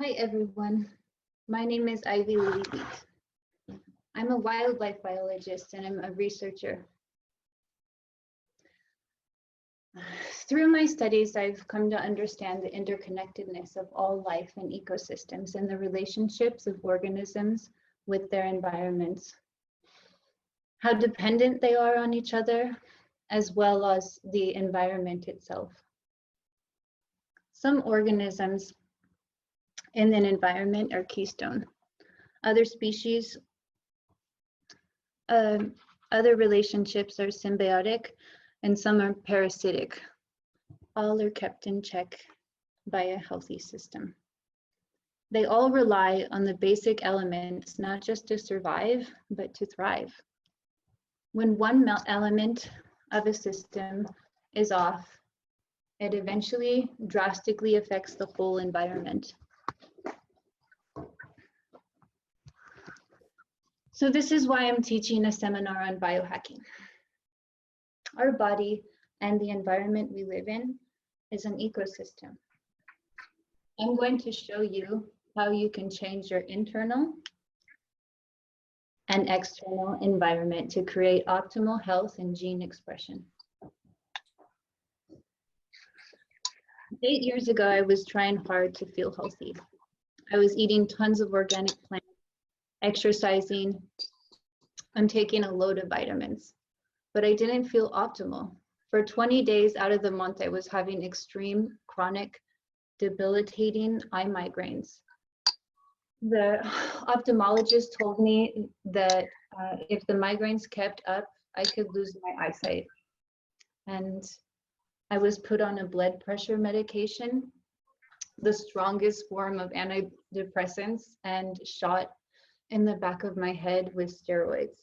Hi everyone, my name is Ivy Lilly. I'm a wildlife biologist and I'm a researcher. Through my studies, I've come to understand the interconnectedness of all life and ecosystems and the relationships of organisms with their environments, how dependent they are on each other, as well as the environment itself. Some organisms in an environment are keystone. Other species, other relationships are symbiotic and some are parasitic. All are kept in check by a healthy system. They all rely on the basic elements, not just to survive, but to thrive. When one element of a system is off, it eventually drastically affects the whole environment. So this is why I'm teaching a seminar on biohacking. Our body and the environment we live in is an ecosystem. I'm going to show you how you can change your internal and external environment to create optimal health and gene expression. 8 years ago, I was trying hard to feel healthy. I was eating tons of organic plants, exercising, and taking a load of vitamins, but I didn't feel optimal. For 20 days out of the month, I was having extreme, chronic, debilitating eye migraines. The ophthalmologist told me that if the migraines kept up, I could lose my eyesight. And I was put on a blood pressure medication, the strongest form of antidepressants, and shot in the back of my head with steroids.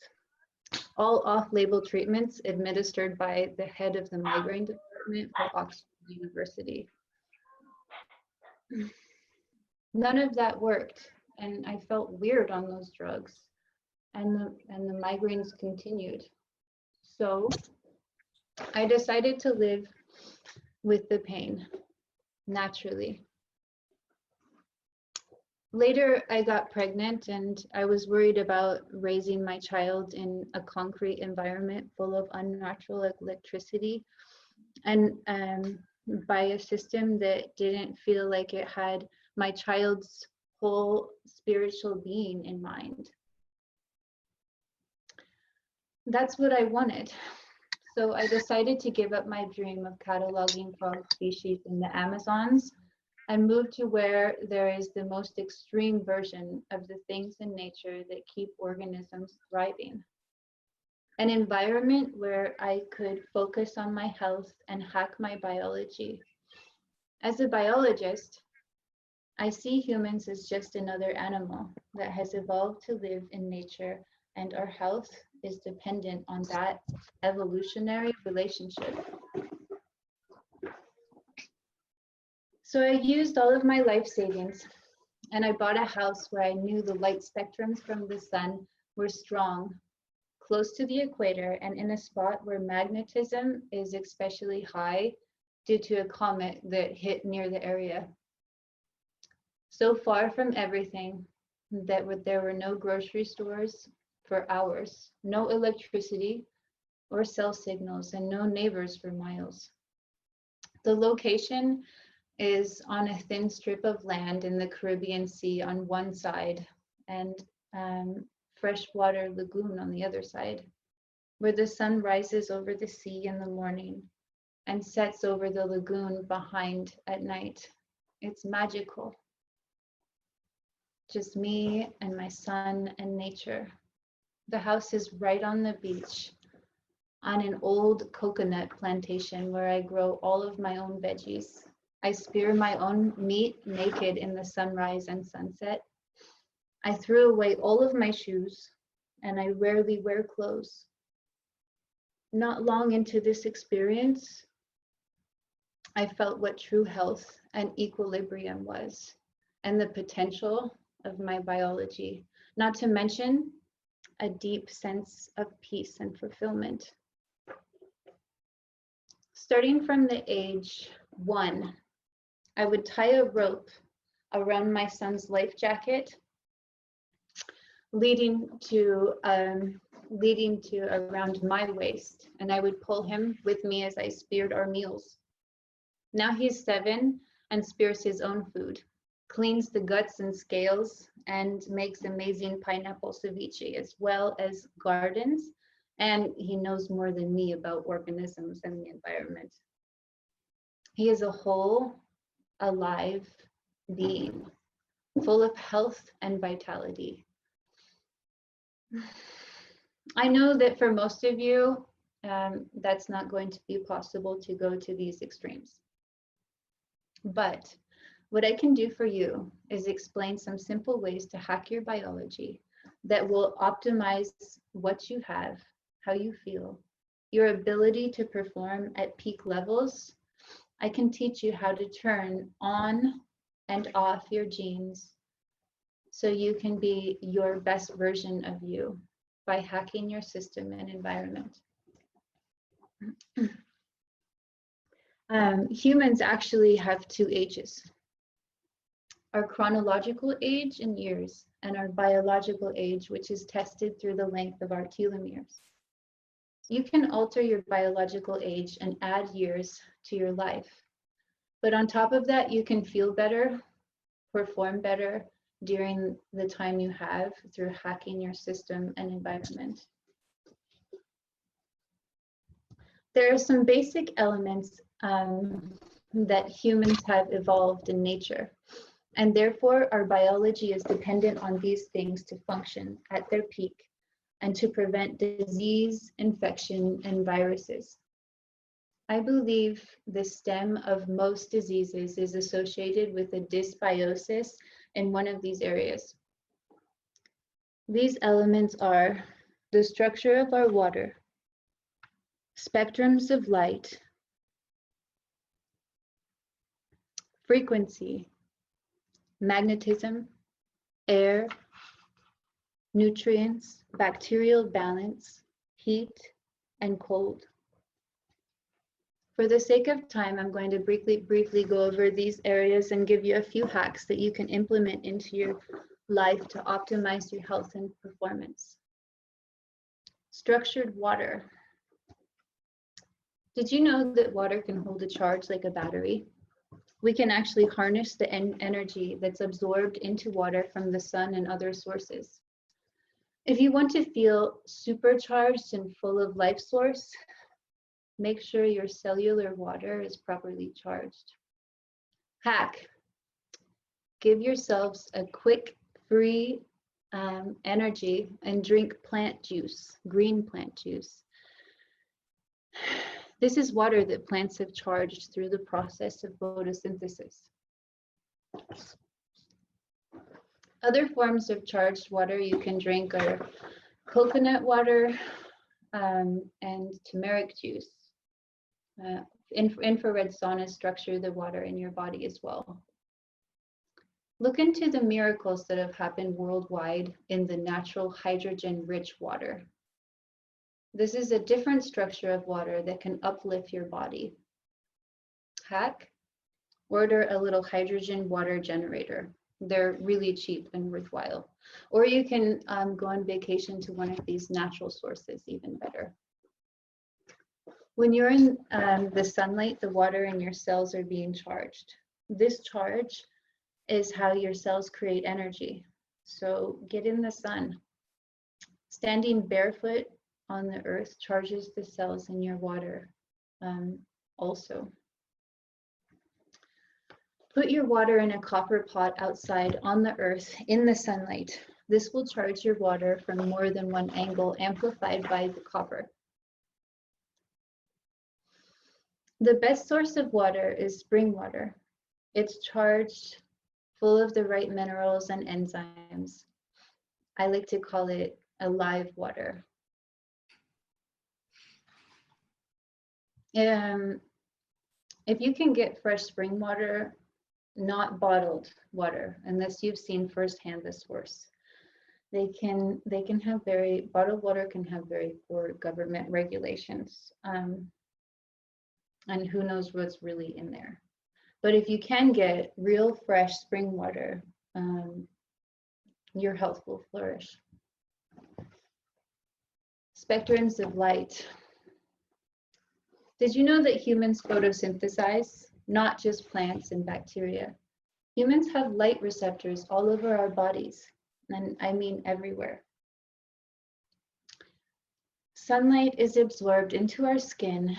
All off-label treatments administered by the head of the migraine department for Oxford University. None of that worked, and I felt weird on those drugs, and the migraines continued. So I decided to live with the pain naturally. Later, I got pregnant and I was worried about raising my child in a concrete environment full of unnatural electricity and by a system that didn't feel like it had my child's whole spiritual being in mind. That's what I wanted. So I decided to give up my dream of cataloging frog species in the Amazons and move to where there is the most extreme version of the things in nature that keep organisms thriving. An environment where I could focus on my health and hack my biology. As a biologist, I see humans as just another animal that has evolved to live in nature, and our health is dependent on that evolutionary relationship. So I used all of my life savings and I bought a house where I knew the light spectrums from the sun were strong, close to the equator, and in a spot where magnetism is especially high due to a comet that hit near the area. So far from everything that there were no grocery stores for hours, no electricity or cell signals, and no neighbors for miles. The location is on a thin strip of land in the Caribbean Sea on one side and freshwater lagoon on the other side, where the sun rises over the sea in the morning and sets over the lagoon behind at night. It's magical. Just me and my son and nature. The house is right on the beach on an old coconut plantation where I grow all of my own veggies. I spear my own meat naked in the sunrise and sunset. I threw away all of my shoes and I rarely wear clothes. Not long into this experience, I felt what true health and equilibrium was and the potential of my biology, not to mention a deep sense of peace and fulfillment. Starting from the age 1, I would tie a rope around my son's life jacket, leading to around my waist, and I would pull him with me as I speared our meals. Now he's 7 and spears his own food, cleans the guts and scales, and makes amazing pineapple ceviche, as well as gardens, and he knows more than me about organisms and the environment. He is a whole, alive being, full of health and vitality. I know that for most of you, that's not going to be possible to go to these extremes. But what I can do for you is explain some simple ways to hack your biology that will optimize what you have, how you feel, your ability to perform at peak levels. I can teach you how to turn on and off your genes so you can be your best version of you by hacking your system and environment. Humans actually have 2 ages. Our chronological age in years and our biological age, which is tested through the length of our telomeres. You can alter your biological age and add years to your life. But on top of that, you can feel better, perform better during the time you have through hacking your system and environment. There are some basic elements that humans have evolved in nature, and therefore our biology is dependent on these things to function at their peak and to prevent disease, infection, and viruses. I believe the stem of most diseases is associated with a dysbiosis in one of these areas. These elements are the structure of our water, spectrums of light, frequency, magnetism, air, nutrients, bacterial balance, heat, and cold. For the sake of time, I'm going to briefly go over these areas and give you a few hacks that you can implement into your life to optimize your health and performance. Structured water. Did you know that water can hold a charge like a battery? We can actually harness the energy that's absorbed into water from the sun and other sources. If you want to feel supercharged and full of life source, make sure your cellular water is properly charged. Hack. Give yourselves a quick, free energy and drink plant juice, green plant juice. This is water that plants have charged through the process of photosynthesis. Other forms of charged water you can drink are coconut water and turmeric juice. Infrared saunas structure the water in your body as well. Look into the miracles that have happened worldwide in the natural hydrogen-rich water. This is a different structure of water that can uplift your body. Hack, order a little hydrogen water generator. They're really cheap and worthwhile. Or you can go on vacation to one of these natural sources, even better. When you're in the sunlight, the water in your cells are being charged. This charge is how your cells create energy. So get in the sun. Standing barefoot on the earth charges the cells in your water also. Put your water in a copper pot outside on the earth in the sunlight. This will charge your water from more than one angle, amplified by the copper. The best source of water is spring water. It's charged, full of the right minerals and enzymes. I like to call it alive water. If you can get fresh spring water, not bottled water, unless you've seen firsthand the source, they can have bottled water can have very poor government regulations, and who knows what's really in there. But if you can get real fresh spring water, your health will flourish. Spectrums of light. Did you know that humans photosynthesize, not just plants and bacteria? Humans have light receptors all over our bodies, and I mean everywhere. Sunlight is absorbed into our skin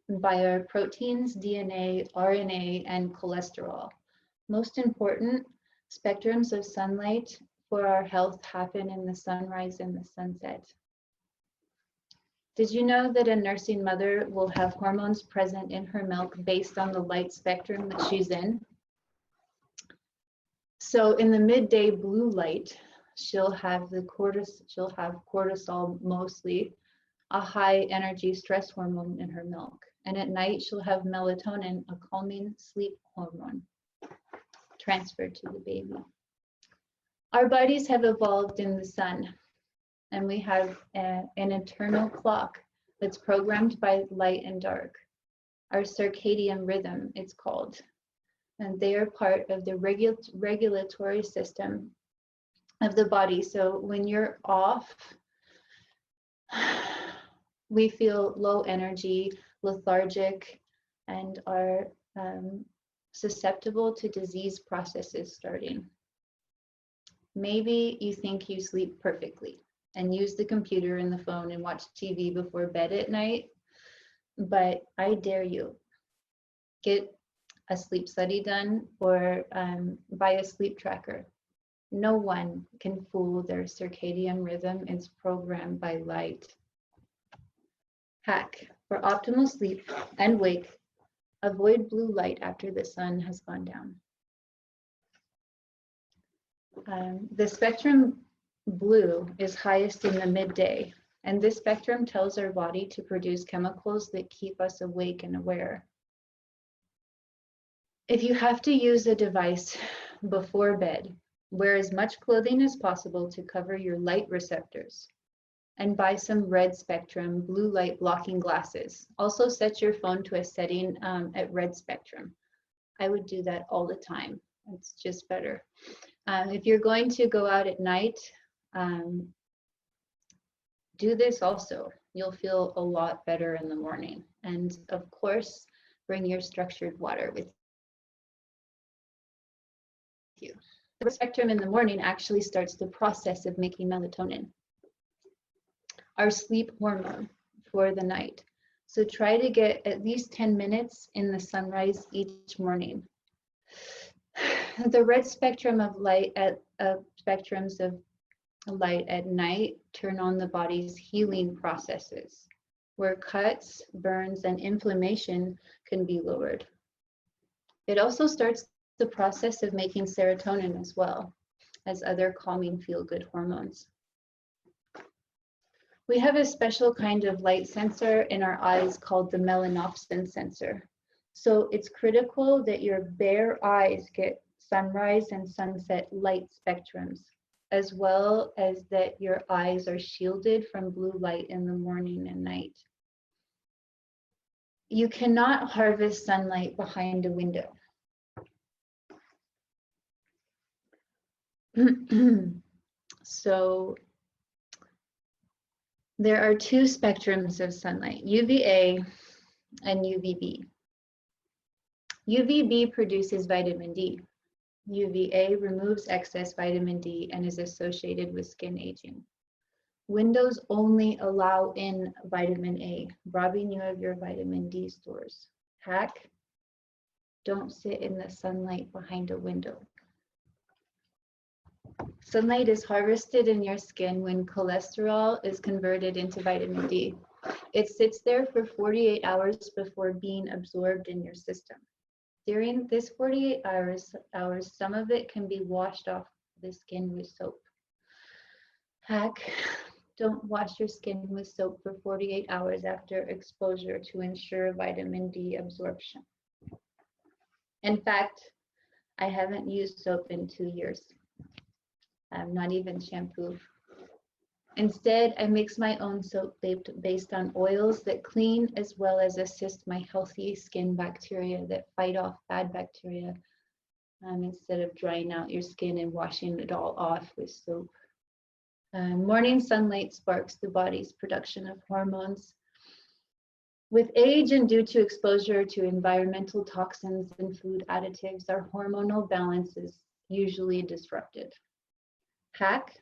by our proteins, DNA, RNA, and cholesterol. Most important, spectrums of sunlight for our health happen in the sunrise and the sunset. Did you know that a nursing mother will have hormones present in her milk based on the light spectrum that she's in? So in the midday blue light, she'll have cortisol mostly, a high energy stress hormone in her milk. And at night, she'll have melatonin, a calming sleep hormone, transferred to the baby. Our bodies have evolved in the sun, and we have an internal clock that's programmed by light and dark. Our circadian rhythm, it's called. And they are part of the regulatory system of the body. So when you're off, we feel low energy, lethargic, and are susceptible to disease processes starting. Maybe you think you sleep perfectly and use the computer and the phone and watch TV before bed at night, but I dare you, get a sleep study done or buy a sleep tracker. No one can fool their circadian rhythm. It's programmed by light. Hack: for optimal sleep and wake, avoid blue light after the sun has gone down. The spectrum blue is highest in the midday, and this spectrum tells our body to produce chemicals that keep us awake and aware. If you have to use a device before bed, wear as much clothing as possible to cover your light receptors, and buy some red spectrum blue light blocking glasses. Also set your phone to a setting at red spectrum. I would do that all the time. It's just better. If you're going to go out at night, do this also. You'll feel a lot better in the morning. And of course, bring your structured water with you. The spectrum in the morning actually starts the process of making melatonin, our sleep hormone for the night. So try to get at least 10 minutes in the sunrise each morning. The red spectrum of light spectrums of light at night turn on the body's healing processes, where cuts, burns, and inflammation can be lowered. It also starts the process of making serotonin as well as other calming feel-good hormones. We have a special kind of light sensor in our eyes called the Melanopsin Sensor. So it's critical that your bare eyes get sunrise and sunset light spectrums, as well as that your eyes are shielded from blue light in the morning and night. You cannot harvest sunlight behind a window. So there are two spectrums of sunlight, UVA and UVB. UVB produces vitamin D. UVA removes excess vitamin D and is associated with skin aging. Windows only allow in vitamin A, robbing you of your vitamin D stores. Hack: don't sit in the sunlight behind a window. Sunlight is harvested in your skin when cholesterol is converted into vitamin D. It sits there for 48 hours before being absorbed in your system. During this 48 hours, some of it can be washed off the skin with soap. Hack: don't wash your skin with soap for 48 hours after exposure to ensure vitamin D absorption. In fact, I haven't used soap in 2 years. Not even shampoo. Instead, I mix my own soap based on oils that clean as well as assist my healthy skin bacteria that fight off bad bacteria, instead of drying out your skin and washing it all off with soap. Morning sunlight sparks the body's production of hormones. With age and due to exposure to environmental toxins and food additives, our hormonal balance is usually disrupted. Hack: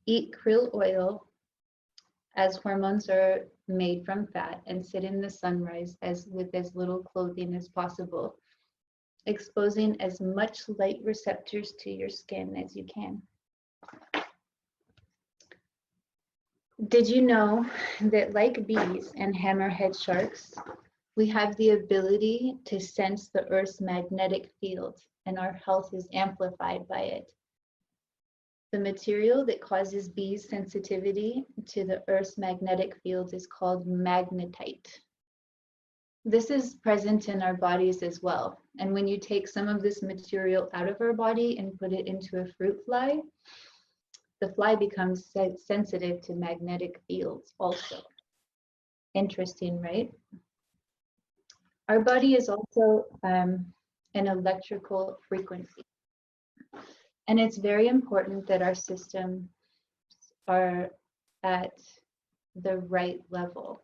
eat krill oil, as hormones are made from fat, and sit in the sunrise with as little clothing as possible, exposing as much light receptors to your skin as you can. Did you know that, like bees and hammerhead sharks, we have the ability to sense the Earth's magnetic field, and our health is amplified by it? The material that causes bees' sensitivity to the Earth's magnetic field is called magnetite. This is present in our bodies as well. And when you take some of this material out of our body and put it into a fruit fly, the fly becomes sensitive to magnetic fields also. Interesting, right? Our body is also an electrical frequency. And it's very important that our systems are at the right level.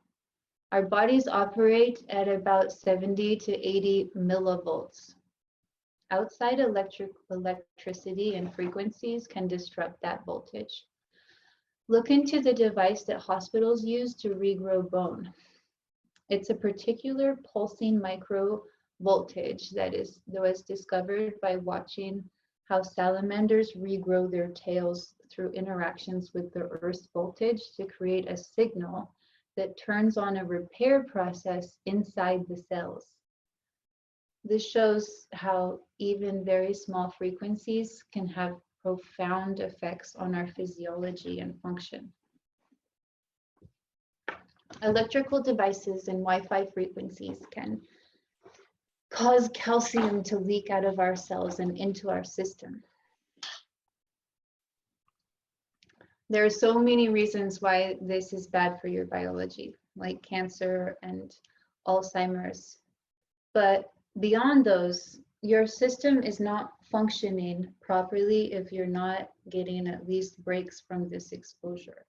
Our bodies operate at about 70 to 80 millivolts. Outside electricity and frequencies can disrupt that voltage. Look into the device that hospitals use to regrow bone. It's a particular pulsing micro voltage that was discovered by watching how salamanders regrow their tails through interactions with the Earth's voltage to create a signal that turns on a repair process inside the cells. This shows how even very small frequencies can have profound effects on our physiology and function. Electrical devices and Wi-Fi frequencies can cause calcium to leak out of our cells and into our system. There are so many reasons why this is bad for your biology, like cancer and Alzheimer's. But beyond those, your system is not functioning properly if you're not getting at least breaks from this exposure.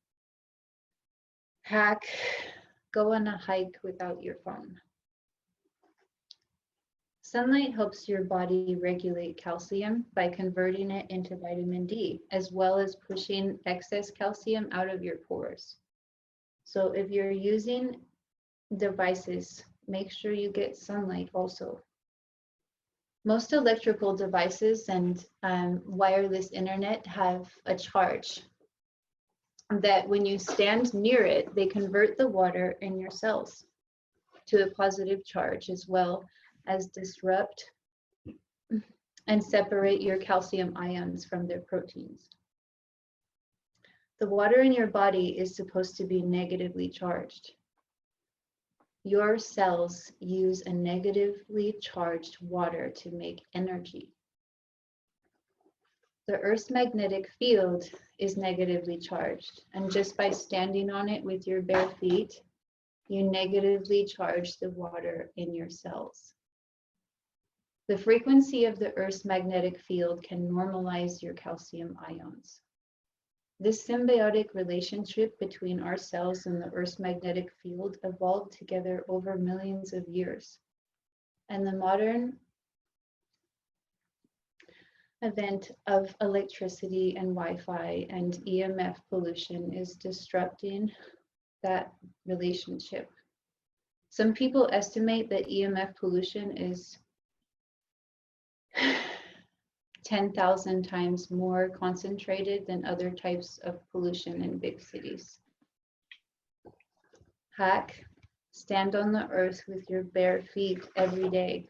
Hack: go on a hike without your phone. Sunlight helps your body regulate calcium by converting it into vitamin D, as well as pushing excess calcium out of your pores. So if you're using devices, make sure you get sunlight also. Most electrical devices and wireless internet have a charge that when you stand near it, they convert the water in your cells to a positive charge, as well as disrupt and separate your calcium ions from their proteins. The water in your body is supposed to be negatively charged. Your cells use a negatively charged water to make energy. The Earth's magnetic field is negatively charged, and just by standing on it with your bare feet, you negatively charge the water in your cells. The frequency of the Earth's magnetic field can normalize your calcium ions. This symbiotic relationship between our cells and the Earth's magnetic field evolved together over millions of years. And the modern advent of electricity and Wi-Fi and EMF pollution is disrupting that relationship. Some people estimate that EMF pollution is 10,000 times more concentrated than other types of pollution in big cities. Hack: stand on the earth with your bare feet every day.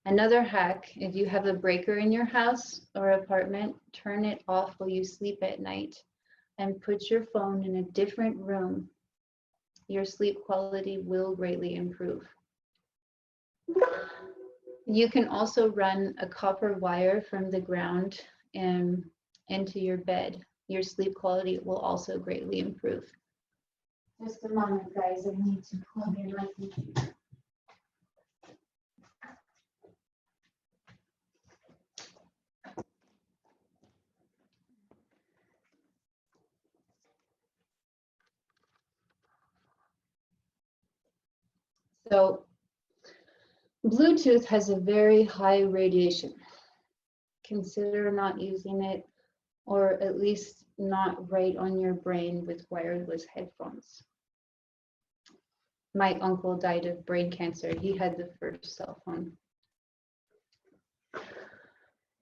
Another hack: if you have a breaker in your house or apartment, turn it off while you sleep at night and put your phone in a different room. Your sleep quality will greatly improve. You can also run a copper wire from the ground into your bed your sleep quality will also greatly improve. Just a moment, guys. I need to plug in my computer. So Bluetooth has a very high radiation. Consider not using it, or at least not right on your brain with wireless headphones. My uncle died of brain cancer. He had the first cell phone.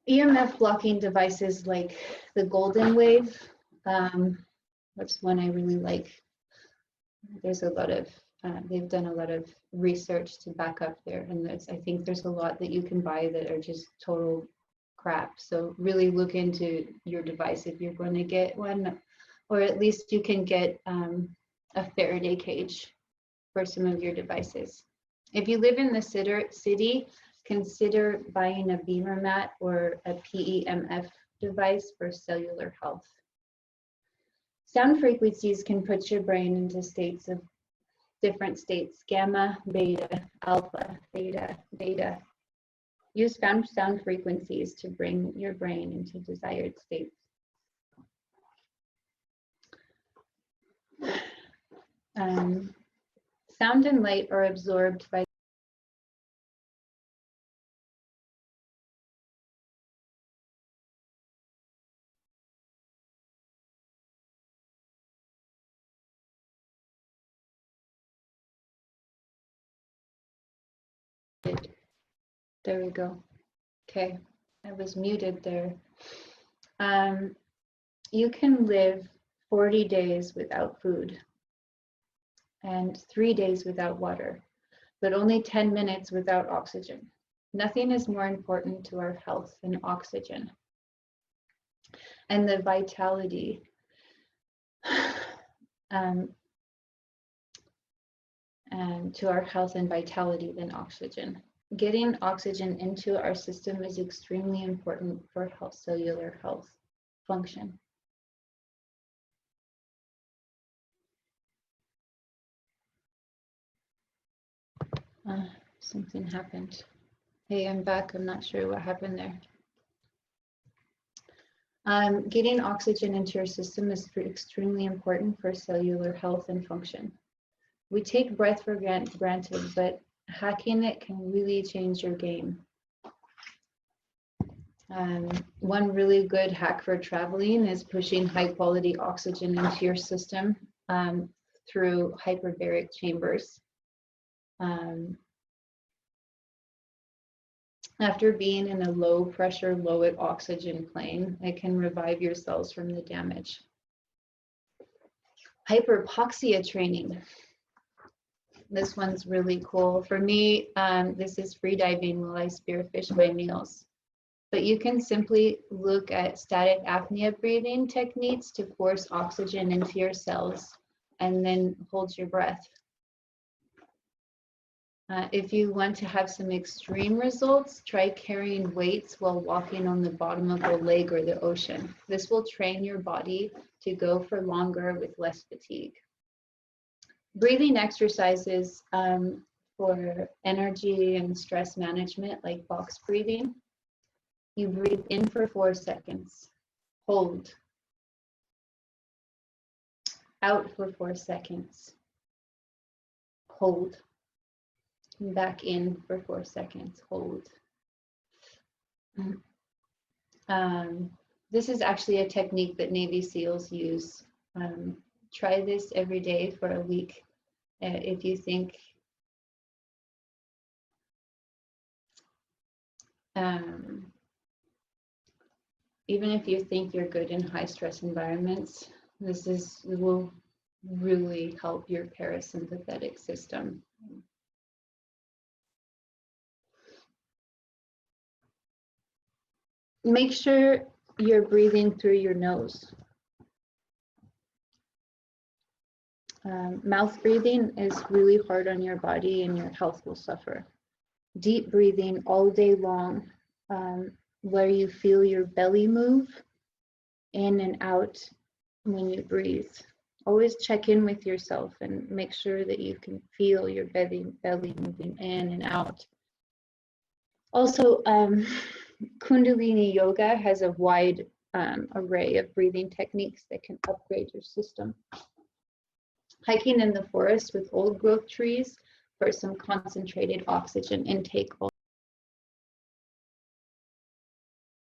EMF blocking devices like the Golden Wave, that's one I really like. There's a lot of, they've done a lot of research to back up there, and I think there's a lot that you can buy that are just total crap. So really look into your device if you're going to get one, or at least you can get a Faraday cage for some of your devices. If you live in the city, consider buying a beamer mat or a PEMF device for cellular health. Sound frequencies can put your brain into states of different states: gamma, beta, alpha, theta, beta. Use sound frequencies to bring your brain into desired states. Sound and light are absorbed by There we go. Okay, I was muted there. You can live 40 days without food and 3 days without water, but only 10 minutes without oxygen. Nothing is more important to our health than oxygen and the vitality. And to our health and vitality than oxygen. Getting oxygen into our system is extremely important for cellular health function. Something happened. Hey, I'm back. I'm not sure what happened there. Getting oxygen into your system is extremely important for cellular health and function. We take breath for granted, but hacking it can really change your game. One really good hack for traveling is pushing high quality oxygen into your system through hyperbaric chambers. After being in a low pressure, low oxygen plane, it can revive your cells from the damage. Hyperpoxia training. This one's really cool. For me, this is free diving while I spearfish my meals. But you can simply look at static apnea breathing techniques to force oxygen into your cells and then hold your breath. If you want to have some extreme results, try carrying weights while walking on the bottom of a lake or the ocean. This will train your body to go for longer with less fatigue. Breathing exercises for energy and stress management, like box breathing. You breathe in for 4 seconds, hold. Out for 4 seconds, hold. Back in for 4 seconds, hold. This is actually a technique that Navy SEALs use. Try this every day for a week. If you think even if you think you're good in high stress environments, this will really help your parasympathetic system. Make sure you're breathing through your nose. Mouth breathing is really hard on your body and your health will suffer. Deep breathing all day long, where you feel your belly move in and out when you breathe. Always check in with yourself and make sure that you can feel your belly moving in and out. Also, Kundalini Yoga has a wide array of breathing techniques that can upgrade your system. Hiking in the forest with old growth trees for some concentrated oxygen intake